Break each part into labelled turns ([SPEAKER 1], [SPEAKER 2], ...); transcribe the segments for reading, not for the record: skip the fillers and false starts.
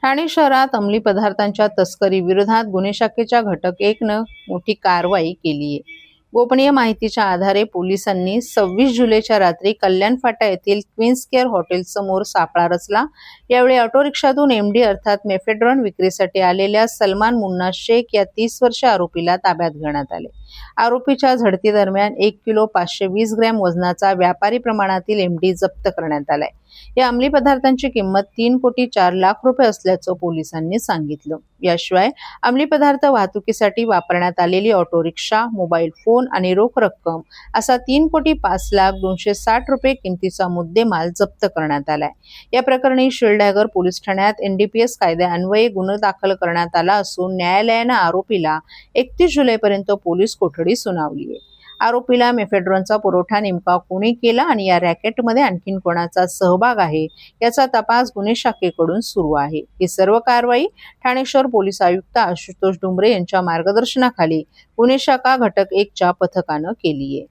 [SPEAKER 1] ठाणे शहरात अंमली पदार्थांच्या तस्करी विरोधात गुन्हे शाखेच्या घटक 1 मोठी कारवाई केली आहे। गोपनीय माहितीच्या आधारे पोलिसांनी 26 जुलैच्या रात्री कल्याण फाटा येथील क्वीन्स केअर हॉटेल समोर सापळा रचला। यावेळी ऑटो रिक्षातून एमडी अर्थात मेफेड्रॉन विक्रीसाठी आलेल्या सलमान मुन्ना शेख या 30 वर्षीय आरोपीला ताब्यात घेण्यात आले। आरोपीच्या झडती दरम्यान 1 किलो 520 ग्रॅम वजनाचा व्यापारी प्रमाणातील एमडी जप्त करण्यात आलाय। या अंमली पदार्थांची किंमत 3 कोटी 4 लाख रुपये असल्याचं पोलिसांनी सांगितलं। याशिवाय अंमली पदार्थ वाहतुकीसाठी वापरण्यात आलेली ऑटो रिक्षा, मोबाईल फोन आणि रोख रक्कम असा 3 कोटी 5 लाख 260 रुपये किमतीचा मुद्देमाल जप्त करण्यात आलाय। या प्रकरणी शिळढागर पोलीस ठाण्यात एनडीपीएस कायद्यान्वये गुन्हा दाखल करण्यात आला असून न्यायालयानं आरोपीला 31 जुलैपर्यंत पोलीस कोठडी सुनावली आहे। आरोपीला मेफेड्रॉनचा पुरवठा नेमका कोणी केला आणि या रॅकेटमध्ये आणखीन कोणाचा सहभाग आहे याचा तपास गुन्हे शाखेकडून सुरू आहे। ही सर्व कारवाई ठाणे शहर पोलीस आयुक्त आशुतोष डुंबरे यांच्या मार्गदर्शनाखाली गुन्हे शाखा घटक 1च्या पथकानं केली आहे।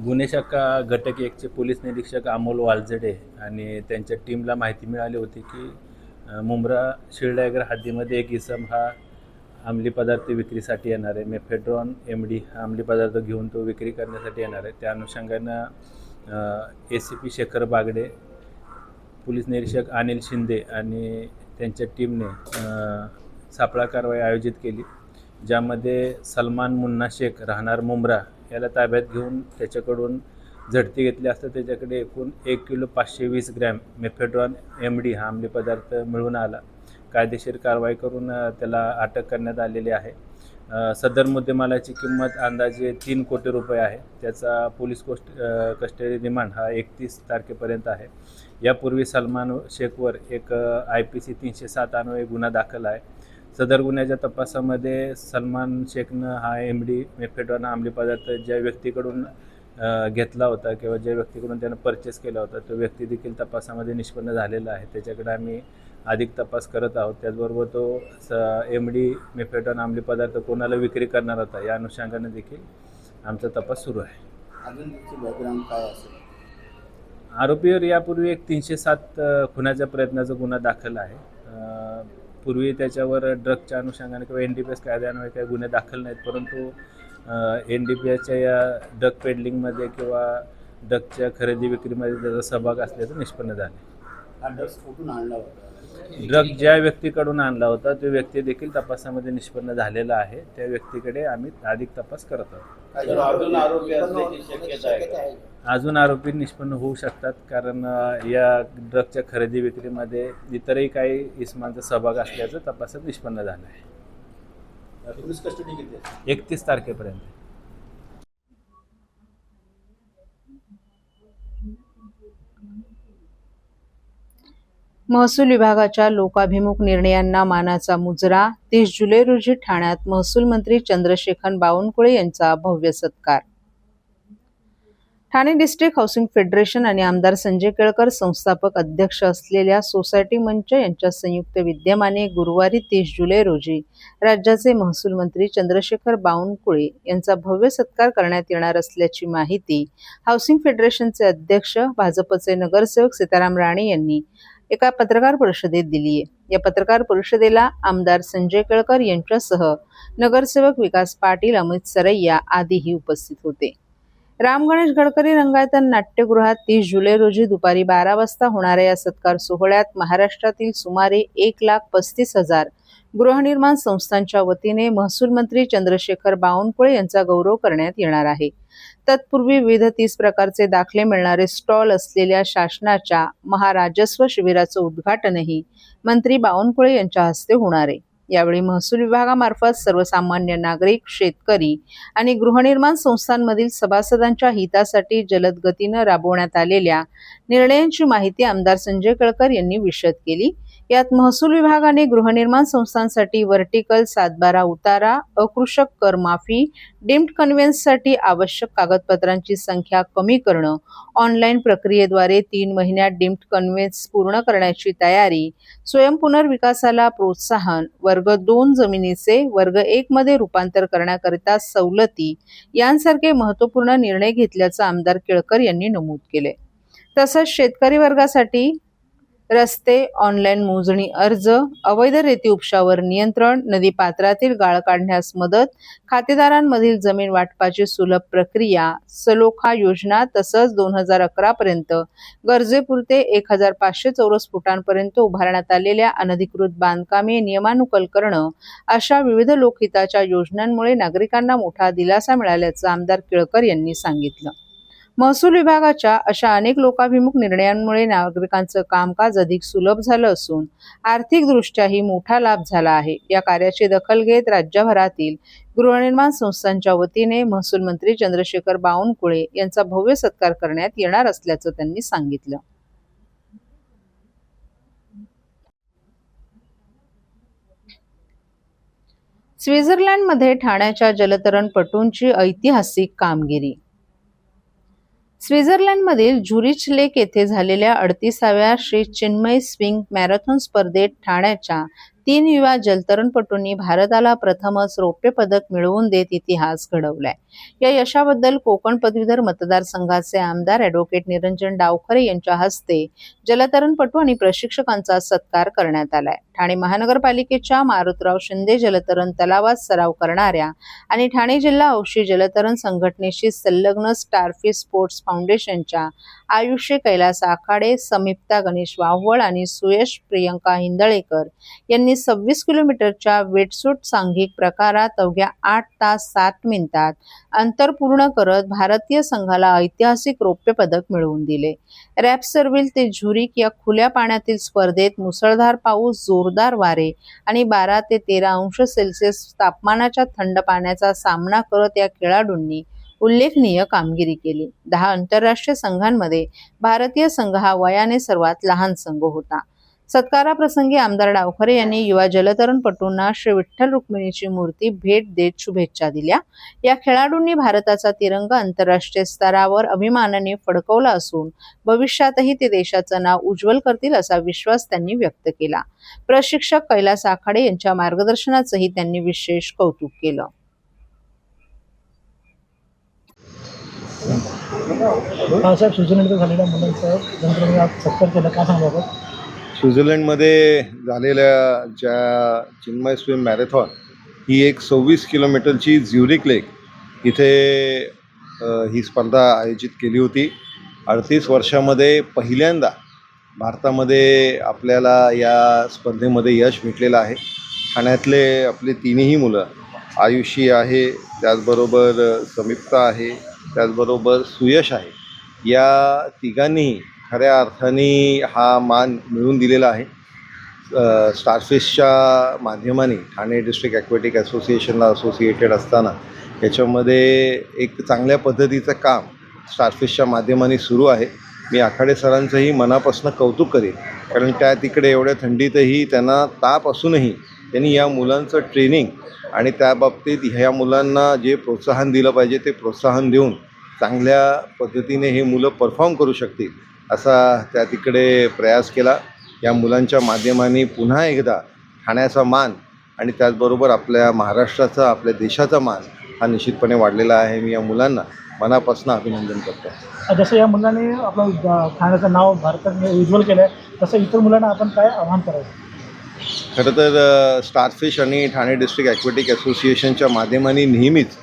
[SPEAKER 2] गुन्हे शाखा घटक 1चे पोलीस निरीक्षक अमोल वालझडे आणि त्यांच्या टीमला माहिती मिळाली होती की मुंब्रा शिळढागर हद्दीमध्ये एक इसम हा अंमली पदार्थ विक्रीसाठी येणार आहे। मेफेड्रॉन एमडी हा अंमली पदार्थ घेऊन तो विक्री करण्यासाठी येणार आहे। त्या अनुषंगानं ACP शेखर बागडे, पोलीस निरीक्षक अनिल शिंदे आणि त्यांच्या टीमने सापळा कारवाई आयोजित केली, ज्यामध्ये सलमान मुन्ना शेख राहणार मुंब्रा याला ताब्यात घेऊन त्याच्याकडून झडती घेतली असता त्याच्याकडे एकूण 1 किलो 520 ग्रॅम मेफेड्रॉन एमडी हा अंमली पदार्थ मिळून आला। कायदेशीर कारवाई करून त्याला अटक करण्यात आलेली आहे। सदर मुद्देमालाची किंमत अंदाजे 3 कोटी रुपये आहे। त्याचा पोलीस कस्टडी रिमांड हा 31 तारखेपर्यंत आहे। यापूर्वी सलमान शेखवर एक IPC 307 अन्वये गुन्हा दाखल आहे। सदर गुन्ह्याच्या तपासामध्ये सलमान शेखनं हा एमडी मेफेड्रॉन अंमली पदार्थ ज्या व्यक्तीकडून घेतला होता किंवा ज्या व्यक्तीकडून त्यानं परचेस केला होता तो व्यक्ती देखील तपासामध्ये निष्पन्न झालेला आहे। त्याच्याकडे आम्ही अधिक तपास करत आहोत। त्याचबरोबर तो एमडी मेफेड्रॉन अंमली पदार्थ कोणाला विक्री करणार होता या अनुषंगाने देखील आमचा तपास सुरू आहे।
[SPEAKER 3] अजून बॅकग्राऊंड काय असेल?
[SPEAKER 2] आरोपीवर यापूर्वी एक 307 खुनाच्या प्रयत्नाचा गुन्हा दाखल आहे। पूर्वी त्याच्यावर ड्रगच्या अनुषंगाने किंवा NDPS कायद्यान्वये काही गुन्हे दाखल नाहीत, परंतु NDPSच्या या ड्रग पेडलिंगमध्ये किंवा ड्रगच्या खरेदी विक्रीमध्ये त्याचा सहभाग असल्याचं निष्पन्न झाले।
[SPEAKER 3] हा ड्रग्स कुठून आणला होता?
[SPEAKER 2] ड्रग ज्या व्यक्तीकडून आणला होता तो व्यक्ती देखील तपासामध्ये निष्पन्न झालेला आहे। त्या व्यक्तीकडे आम्ही अधिक तपास करत आहोत।
[SPEAKER 3] अजून आरोपी असण्याची शक्यता आहे?
[SPEAKER 2] अजून आरोपी निष्पन्न होऊ शकतात, कारण या ड्रगच्या खरेदी विक्रीमध्ये इतरही काही इसमांचा सहभाग असल्याचं तपासात निष्पन्न झालं आहे।
[SPEAKER 3] पोलीस कस्टडी किती आहे?
[SPEAKER 2] 31 तारखेपर्यंत।
[SPEAKER 1] महसूल विभागाच्या लोकाभिमुख निर्णयांना मानाचा मुजरा। 30 जुलै रोजी ठाण्यात महसूल मंत्री चंद्रशेखर बावनकुळे यांचा भव्य सत्कार। ठाणे डिस्ट्रिक्ट हाऊसिंग फेडरेशन आणि आमदार संजय केळकर संस्थापक अध्यक्ष असलेल्या सोसायटी मंच यांच्या संयुक्त विद्यमाने गुरुवारी 30 जुलै रोजी राज्याचे महसूल मंत्री चंद्रशेखर बावनकुळे यांचा भव्य सत्कार करण्यात येणार असल्याची माहिती हाऊसिंग फेडरेशनचे अध्यक्ष भाजपचे नगरसेवक सीताराम राणे यांनी एका पत्रकार परिषदेत दिली आहे। या पत्रकार परिषदेला आमदार संजय केळकर यांच्यासह नगरसेवक विकास पाटील, अमित सरैया आदीही उपस्थित होते। राम गणेश गडकरी रंगायतन नाट्यगृहात 30 जुलै रोजी दुपारी 12 वाजता होणाऱ्या या सत्कार सोहळ्यात महाराष्ट्रातील सुमारे 1,35,000 गृहनिर्माण संस्थांच्या वतीने महसूल मंत्री चंद्रशेखर बावनकुळे यांचा गौरव करण्यात येणार आहे। तत्पूर्वी विविध 30 प्रकारचे दाखले मिळणारे स्टॉल असलेल्या शासनाच्या महाराजस्व शिबिराचं उद्घाटनही मंत्री बावनकुळे यांच्या हस्ते होणार आहे। यावेळी महसूल विभागामार्फत सर्वसामान्य नागरिक, शेतकरी आणि गृहनिर्माण संस्थांमधील सभासदांच्या हितासाठी जलद गतीनं राबवण्यात आलेल्या निर्णयांची माहिती आमदार संजय केळकर यांनी विशद केली। यात महसूल विभागाने गृहनिर्माण संस्थांसाठी व्हर्टिकल 7/12 उतारा, अकृषक कर माफी, डीम्ड कन्व्हेन्ससाठी आवश्यक कागदपत्रांची संख्या कमी करणं, ऑनलाईन प्रक्रियेद्वारे 3 महिन्यात डीम्ड कन्व्हेन्स पूर्ण करण्याची तयारी, स्वयंपुनर्विकासाला प्रोत्साहन, वर्ग 2 जमिनीचे वर्ग 1 मध्ये रूपांतर करण्याकरिता सवलती यांसारखे महत्त्वपूर्ण निर्णय घेतल्याचं आमदार केळकर यांनी नमूद केले। तसंच शेतकरी वर्गासाठी रस्ते, ऑनलाईन मोजणी अर्ज, अवैध रेती उपशावर नियंत्रण, नदी पात्रातील गाळ काढण्यास मदत, खातेदारांमधील जमीन वाटपाची सुलभ प्रक्रिया, सलोखा योजना तसंच 2011 पर्यंत गरजेपुरते 1500 चौरस फुटांपर्यंत उभारण्यात आलेल्या अनधिकृत बांधकामे नियमानुकूल करणं अशा विविध लोकहिताच्या योजनांमुळे नागरिकांना मोठा दिलासा मिळाल्याचं आमदार केळकर यांनी सांगितलं. महसूल विभागाच्या अशा अनेक लोकाभिमुख निर्णयांमुळे नागरिकांचं कामकाज अधिक सुलभ झालं असून आर्थिकदृष्ट्याही मोठा लाभ झाला आहे. या कार्याची दखल घेत राज्यभरातील गृहनिर्माण संस्थांच्या वतीने महसूल मंत्री चंद्रशेखर बावनकुळे यांचा भव्य सत्कार करण्यात येणार असल्याचं त्यांनी सांगितलं. स्वित्झर्लंडमध्ये ठाण्याच्या जलतरणपटूंची ऐतिहासिक कामगिरी. स्वित्झर्लंडमधील झुरिच लेक येथे झालेल्या 38व्या श्री चिन्मय स्विंग मॅरेथॉन स्पर्धेत ठाण्याच्या 3 युवा जलतरणपटूंनी भारताला प्रथमच रौप्य पदक मिळवून देत इतिहास घडवलाय. या यशाबद्दल कोकण पदवीधर मतदारसंघाचे आमदार ॲडव्होकेट निरंजन डावखरे यांच्या हस्ते जलतरणपटू आणि प्रशिक्षकांचा सत्कार करण्यात आलाय. ठाणे महानगरपालिकेच्या मारुतराव शिंदे जलतरण तलावात सराव करणाऱ्या आणि ठाणे जिल्हा हौशी जलतरण संघटनेशी संलग्न स्टारफिश स्पोर्ट्स फाउंडेशनच्या आयुष्य कैलास आखाडे, समिप्ता गणेश वाव्हळ आणि सुयश प्रियंका हिंदळेकर यांनी 26 किलोमीटरच्या वेटसूट सांघिक प्रकारात अवघ्या 8 तास 7 मिनिटात अंतर पूर्ण करत भारतीय संघाला ऐतिहासिक रौप्य पदक मिळवून दिले. रॅपसरविल ते झुरिक या खुल्या पाण्यातील स्पर्धेत मुसळधार पाऊस, जोरदार वारे आणि 12 ते 13 अंश सेल्सिअस तापमानाच्या थंड पाण्याचा सामना करत या खेळाडूंनी उल्लेखनीय कामगिरी केली. 10 आंतरराष्ट्रीय संघांमध्ये भारतीय संघ हा वयाने सर्वात लहान संघ होता. सत्काराप्रसंगी आमदार डावखरे यांनी युवा जलतरणपटूंना श्री विठ्ठल रुक्मिणीची मूर्ती भेट देत शुभेच्छा दिल्या. या खेळाडूंनी भारताचा तिरंगा आंतरराष्ट्रीय स्तरावर अभिमानाने फडकवला असून भविष्यातही ते देशाचं नाव उज्ज्वल करतील असा विश्वास त्यांनी व्यक्त केला. प्रशिक्षक कैलास आखाडे यांच्या मार्गदर्शनाचंही त्यांनी विशेष कौतुक केलं.
[SPEAKER 4] साहेब, स्वित्झर्लंडमध्ये झालेल्या मुलांचा नंतर आज सत्कार केला, काय सांगू?
[SPEAKER 5] स्वित्झर्लंडमध्ये झालेल्या ज्या चिन्मय स्विम मॅरेथॉन ही एक 26 किलोमीटरची झ्युरिक लेक इथे ही स्पर्धा आयोजित केली होती. 38 वर्षामध्ये पहिल्यांदा भारतामध्ये आपल्याला या स्पर्धेमध्ये यश मिळालेलं आहे. ठाण्यातले आपले तिन्ही मुलं, आयुषी आहे, त्याचबरोबर समिप्ता आहे, त्याचबरोबर सुयश आहे, या तिघांनीही खऱ्या अर्थाने हा मान मिळवून दिलेला आहे. स्टारफिशच्या माध्यमाने ठाणे डिस्ट्रिक्ट ॲक्वेटिक असोसिएशनला असोसिएटेड असताना याच्यामध्ये एक चांगल्या पद्धतीचं काम स्टारफिशच्या माध्यमाने सुरू आहे. मी आखाडे सरांचंही मनापासून कौतुक करेन, कारण त्या तिकडे एवढ्या थंडीतही त्यांना ताप असूनही त्यांनी या मुलांचं ट्रेनिंग आणि त्याबाबतीत ह्या मुलांना जे प्रोत्साहन दिलं पाहिजे ते प्रोत्साहन देऊन चांगल्या पद्धतीने हे मुलं परफॉर्म करू शकतील असा त्या तिकडे प्रयास केला. या मुलांच्या माध्यमाने पुन्हा एकदा ठाण्याचा मान आणि त्याचबरोबर आपल्या महाराष्ट्राचा, आपल्या देशाचा मान हा निश्चितपणे वाढलेला आहे. मी या मुलांना मनापासून अभिनंदन करतो.
[SPEAKER 4] जसं या मुलांनी आपलं ठाण्याचं नाव भारतात उज्ज्वल केलं आहे, तसं इतर मुलांना आपण काय आव्हान करायचं?
[SPEAKER 5] खरं तर स्टारफिश आणि ठाणे डिस्ट्रिक्ट ॲक्वेटिक असोसिएशनच्या माध्यमाने नेहमीच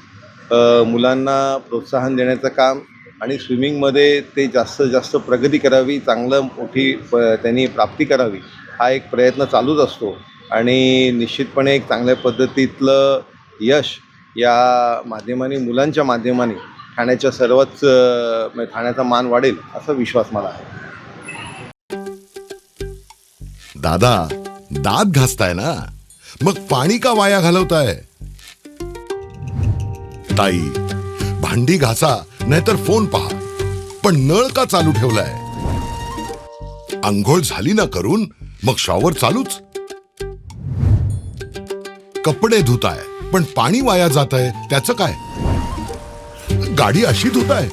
[SPEAKER 5] मुलांना प्रोत्साहन देण्याचं काम आणि स्विमिंगमध्ये ते जास्तीत जास्त प्रगती करावी, चांगलं मोठी त्यांनी प्राप्ती करावी हा एक प्रयत्न चालूच असतो. आणि निश्चितपणे एक चांगल्या पद्धतीतलं यश या माध्यमाने, मुलांच्या माध्यमाने ठाण्याच्या सर्वच ठाण्याचा मान वाढेल असा विश्वास मला आहे.
[SPEAKER 6] दादा, दात घासताय ना, मग पाणी का वाया घालवताय? ताई, भांडी घासा नाहीतर फोन पहा, पण नळ का चालू ठेवलाय? अंघोळ झाली ना करून, मग शॉवर चालूच. कपडे धुताय पण पाणी वाया जातंय, त्याचं काय? गाडी अशी धुताय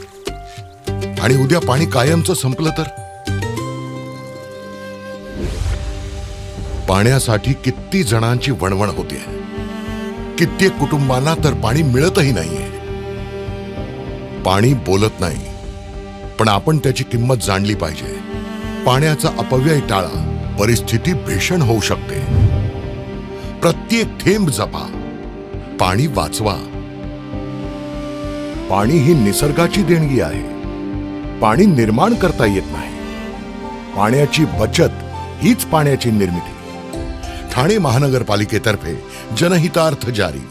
[SPEAKER 6] आणि उद्या पाणी कायमचं संपलं तर? पाण्यासाठी किती जणांची वणवण होते, कित्येक कुटुंबांना तर पाणी मिळतही नाहीये. पाणी बोलत नाही, पण आपण त्याची किंमत जाणली पाहिजे. पाण्याचा अपव्यय टाळा, परिस्थिती भीषण होऊ शकते. प्रत्येक थेंब जपा, पाणी वाचवा. पाणी ही निसर्गाची देणगी आहे. पाणी निर्माण करता येत नाही. पाण्याची बचत हीच पाण्याची निर्मिती. ठाणे महानगरपालिकेतर्फे जनहितार्थ जारी.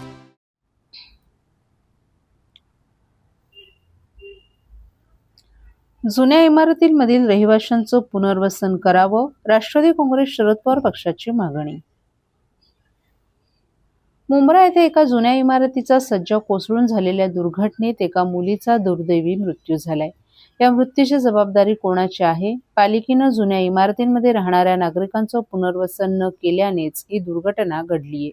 [SPEAKER 1] जुन्या इमारतींमधील रहिवाशांचं पुनर्वसन करावं, राष्ट्रवादी काँग्रेस शरद पवार पक्षाची मागणी. मुंब्रा येथे एका जुन्या इमारतीचा सज्जा कोसळून झालेल्या दुर्घटनेत एका मुलीचा दुर्दैवी मृत्यू झालाय. या मृत्यूची जबाबदारी कोणाची आहे? पालिकेनं जुन्या इमारतींमध्ये राहणाऱ्या नागरिकांचं पुनर्वसन न केल्यानेच ही दुर्घटना घडलीय.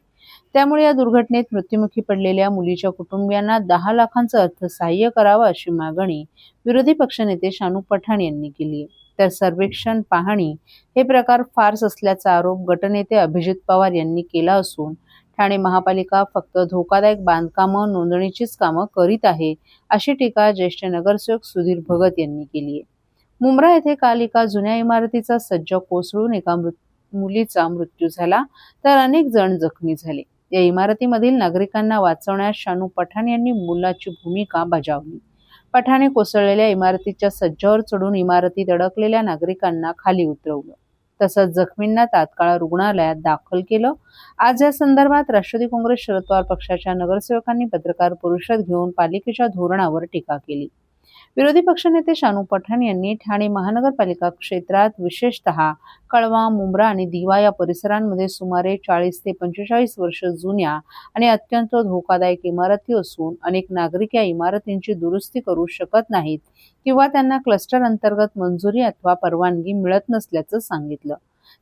[SPEAKER 1] त्यामुळे या दुर्घटनेत मृत्युमुखी पडलेल्या मुलीच्या कुटुंबियांना 10 लाखांचं अर्थसहाय्य करावं अशी मागणी विरोधी पक्षनेते शानू पठाण यांनी केली आहे. तर सर्वेक्षण पाहणी हे प्रकार फार्स असल्याचा आरोप गटनेते अभिजित पवार यांनी केला असून ठाणे महापालिका फक्त धोकादायक बांधकामं नोंदणीचीच कामं करीत आहे अशी टीका ज्येष्ठ नगरसेवक सुधीर भगत यांनी केली आहे. मुंब्रा येथे काल एका जुन्या इमारतीचा सज्जा कोसळून एका मुलीचा मृत्यू झाला तर अनेक जण जखमी झाले. या इमारतीमधील नागरिकांना वाचवण्यास शानू पठाण यांनी मोलाची भूमिका बजावली. पठाणे कोसळलेल्या इमारतीच्या सज्जावर चढून इमारतीत अडकलेल्या नागरिकांना खाली उतरवलं. तसंच जखमींना तात्काळ रुग्णालयात दाखल केलं. आज या संदर्भात राष्ट्रवादी काँग्रेस शरद पवार पक्षाच्या नगरसेवकांनी पत्रकार परिषद घेऊन पालिकेच्या धोरणावर टीका केली. विरोधी पक्षनेते शानू पठाण यांनी ठाणे महानगरपालिका क्षेत्रात विशेषतः कळवा, मुंब्रा आणि दिवा या परिसरांमध्ये सुमारे 40 ते 45 वर्ष जुन्या आणि अत्यंत धोकादायक इमारती असून अनेक नागरिक या इमारतींची दुरुस्ती करू शकत नाहीत किंवा त्यांना क्लस्टर अंतर्गत मंजुरी अथवा परवानगी मिळत नसल्याचं सांगितलं.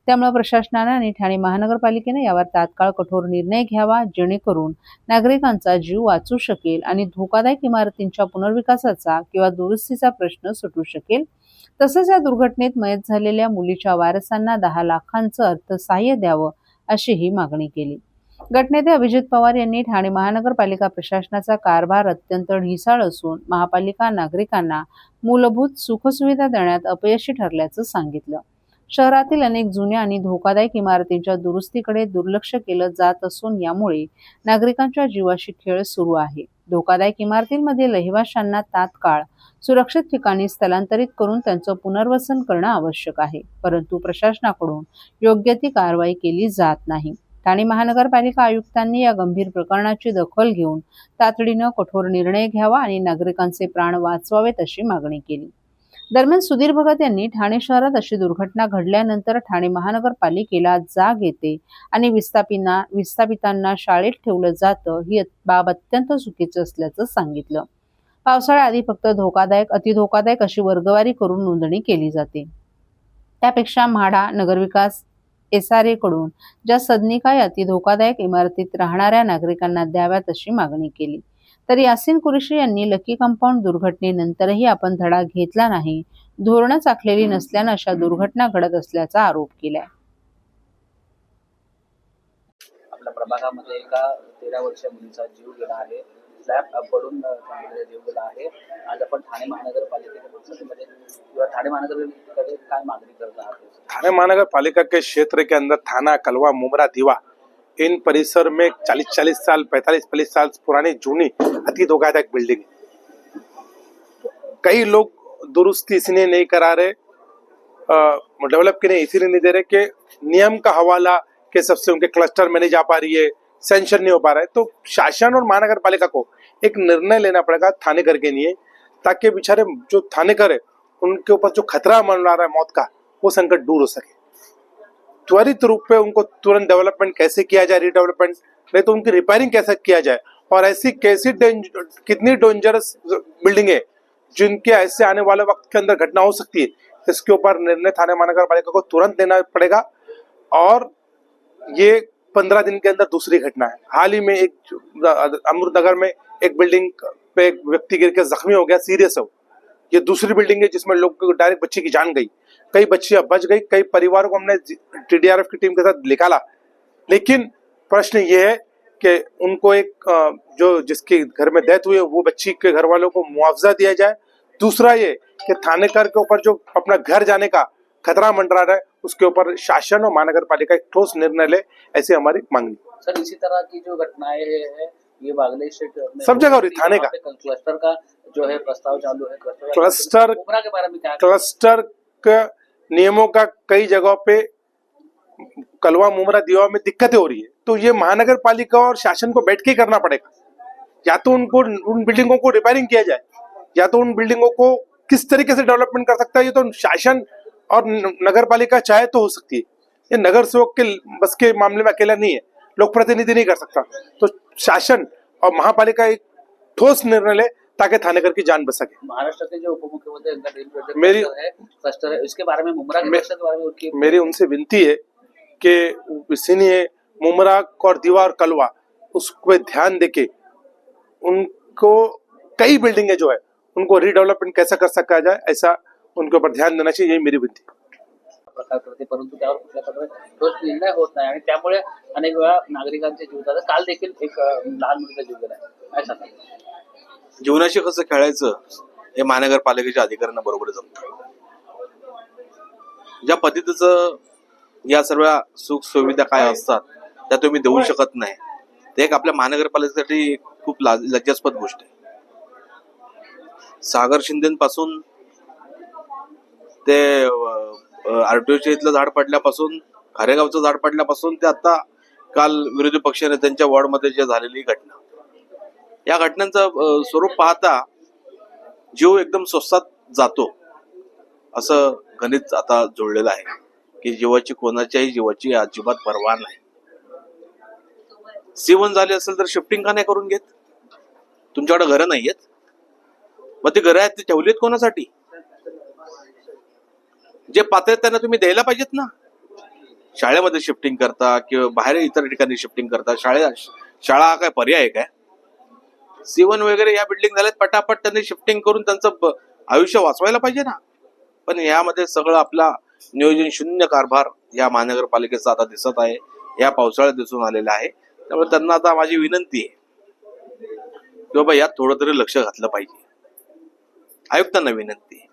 [SPEAKER 1] त्यामुळे प्रशासनाने आणि ठाणे महानगरपालिकेने यावर तात्काळ कठोर निर्णय घ्यावा, जेणेकरून नागरिकांचा जीव वाचू शकेल आणि धोकादायक इमारतींच्या पुनर्विकासाचा किंवा दुरुस्तीचा प्रश्न सुटू शकेल. तसंच या दुर्घटनेत मयत झालेल्या मुलीच्या वारसांना 10 लाखांचं अर्थसहाय्य द्यावं अशीही मागणी केली. गटनेते अभिजित पवार यांनी ठाणे महानगरपालिका प्रशासनाचा कारभार अत्यंत ढिसाळ असून महापालिका नागरिकांना मूलभूत सुखसुविधा देण्यात अपयशी ठरल्याचं सांगितलं. शहरातील अनेक जुन्या आणि धोकादायक इमारतींच्या दुरुस्तीकडे दुर्लक्ष केलं जात असून यामुळे नागरिकांच्या जीवाशी खेळ सुरू आहे. धोकादायक इमारतींमधील रहिवाशांना तात्काळ सुरक्षित ठिकाणी स्थलांतरित करून त्यांचं पुनर्वसन करणं आवश्यक आहे, परंतु प्रशासनाकडून योग्य ती कारवाई केली जात नाही. ठाणे महानगरपालिका आयुक्तांनी या गंभीर प्रकरणाची दखल घेऊन तातडीनं कठोर निर्णय घ्यावा आणि नागरिकांचे प्राण वाचवावेत अशी मागणी केली. दरम्यान सुधीर भगत यांनी ठाणे शहरात अशी दुर्घटना घडल्यानंतर ठाणे महानगरपालिकेला जाग येते आणि विस्थापितांना शाळेत ठेवलं जातं ही बाब अत्यंत चुकीची असल्याचं सांगितलं. पावसाळ्याआधी फक्त धोकादायक, अतिधोकादायक अशी वर्गवारी करून नोंदणी केली जाते. त्यापेक्षा म्हाडा, नगरविकास, SRA कडून ज्या सदनिका या अतिधोकादायक इमारतीत राहणाऱ्या नागरिकांना द्याव्यात अशी मागणी केली. तर यासीन कुरेशी यांनी लकी कंपाऊंड दुर्घटनेनंतरही आपण धडा घेतला नाही, धोरणच आखलेली नसल्यानं अशा दुर्घटना घडत असल्याचा आरोप केलाय.
[SPEAKER 7] आपल्या प्रभागामध्ये एका 13 वर्षीय मुलीचा जीव गेला आहे. स्लॅब पडून जीव गेला आहे. आज आपण ठाणे महानगरपालिकेमध्ये किंवा ठाणे महानगरपालिकेकडे काय मागणी करत आहात?
[SPEAKER 8] ठाणे महानगरपालिका के क्षेत्र के अंदर थाना, कलवा, मुंब्रा, दीवा इन परिसर में 40-40 साल 45-40 साल पुरानी जूनी अति धोखादायक बिल्डिंग, कई लोग दुरुस्ती इसलिए नहीं करा रहे, डेवलप करने इसीलिए नहीं दे रहे कि नियम का हवाला के सबसे उनके क्लस्टर में नहीं जा पा रही है, सेंशन नहीं हो पा रहा है. तो शासन और महानगर पालिका को एक निर्णय लेना पड़ेगा थाने घर के लिए, ताकि बेचारे जो थानेकर है उनके ऊपर जो खतरा मंडरा रहा है मौत का, वो संकट दूर हो सके. त्वरित रूप पे उनको तुरंत डेवलपमेंट कैसे किया जाए, रीडेवलपमेंट, नहीं तो उनकी रिपेयरिंग कैसे किया जाए, और ऐसी कैसी कितनी डेंजरस बिल्डिंग है जिनके ऐसे आने वाले वक्त के अंदर घटना हो सकती है, इसके ऊपर निर्णय थाने महानगर पालिका को तुरंत लेना पड़ेगा. और ये 15 दिन के अंदर दूसरी घटना है. हाल ही में एक अमृतनगर में एक बिल्डिंग पे एक व्यक्ति गिर के जख्मी हो गया, सीरियस हो. ये दूसरी बिल्डिंग है जिसमें लोग डायरेक्ट बच्चे की जान गई, कई बच्चियां बच गई, कई परिवारों को हमने TDRF की टीम के साथ निकाला. लेकिन प्रश्न ये है कि उनको एक जो जिसके घर में डेथ हुई है वो बच्ची के घर वालों को मुआवजा दिया जाए, दूसरा ये कि थानेदार के ऊपर जो अपना घर जाने का खतरा मंडरा रहा है, उसके ऊपर शासन और महानगर पालिका एक ठोस निर्णय ले, ऐसी हमारी मांग।
[SPEAKER 7] सर इसी तरह की जो घटनाएं हैं ये बागले स्टेट में
[SPEAKER 8] सब जगह हो रही, थाने का
[SPEAKER 7] क्लस्टर का जो है प्रस्ताव चालू है,
[SPEAKER 8] क्लस्टर
[SPEAKER 7] मुमरा के बारे में क्या
[SPEAKER 8] क्लस्टर के नियमों का कई जगहों पे कलवा मुमरा दीवा में दिक्कतें हो रही है, तो ये महानगर पालिका और शासन को बैठ के करना पड़ेगा। या तो उनको उन बिल्डिंगों को रिपेयरिंग किया जाए, या तो उन बिल्डिंगों को किस तरीके से डेवलपमेंट कर सकता है, ये तो शासन और नगर पालिका चाहे तो हो सकती है। ये नगर सेवक के बस के मामले में अकेला नहीं है, लोक प्रतिनिधि नहीं कर सकता। तो शासन और महापालिका एक ठोस निर्णय ले ताकि थानेदार की जान बच सके।
[SPEAKER 7] महाराष्ट्र के जो उप मुख्यमंत्री
[SPEAKER 8] मेरी
[SPEAKER 7] क्लस्टर है इसके बारे में, मुमरा के क्लस्टर के बारे में उनकी
[SPEAKER 8] मेरी उनसे विनती है कि इसीलिए मुमरा और दीवा और कलवा उस पर ध्यान देके उनको कई बिल्डिंगें जो है उनको रीडेवलपमेंट कैसा कर सका जाए, ऐसा उनके ऊपर ध्यान देना चाहिए, यही मेरी विनती।
[SPEAKER 7] प्रकार करते परंतु त्यावर कुठल्या प्रकारे ठोस निर्णय होत नाही आणि त्यामुळे अनेक वेळा नागरिकांचे जीव जातात। काल देखील एक लहान मुलीचा जीव गेला, काय सांगा?
[SPEAKER 9] जीवनाशी कसं खेळायचं हे महानगरपालिकेच्या अधिकाऱ्यांना बरोबर जमतं। ज्या पद्धतीचं या सर्व सुख सुविधा काय असतात त्या तुम्ही देऊ शकत नाही, ते एक आपल्या महानगरपालिकेसाठी खूप लज्जास्पद गोष्ट आहे। सागर शिंदेपासून ते आरटीओच्या इथलं झाड पडल्यापासून, खारेगावचं झाड पडल्यापासून ते आता काल विरोधी पक्ष नेत्यांच्या वॉर्डमध्ये जे झालेली घटना, या घटनांचं स्वरूप पाहता जीव एकदम स्वस्तात जातो असं गणित आता जुळलेलं आहे की जीवाची, कोणाच्याही जीवाची अजिबात पर्वा नाही। C1 झाली असेल तर शिफ्टिंग का नाही करून घेत? तुमच्याकडे घरं नाहीयेत, मग ते घरं आहेत ते ठेवलीत कोणासाठी? जे पात्र आहेत त्यांना तुम्ही द्यायला पाहिजेत ना। शाळेमध्ये शिफ्टिंग करता किंवा बाहेर इतर ठिकाणी शिफ्टिंग करता, शाळा हा काय पर्याय आहे काय? C1 वगैरे या बिल्डिंग झाल्यात, पटापट त्यांनी शिफ्टिंग करून त्यांचं आयुष्य वाचवायला पाहिजे ना। पण यामध्ये सगळं आपला नियोजन शून्य कारभार या महानगरपालिकेचा आता दिसत आहे, या पावसाळ्यात दिसून आलेला आहे। त्यामुळे त्यांना आता माझी विनंती आहे की बाबा यात थोडं तरी लक्ष घातलं पाहिजे। आयुक्तांना विनंती आहे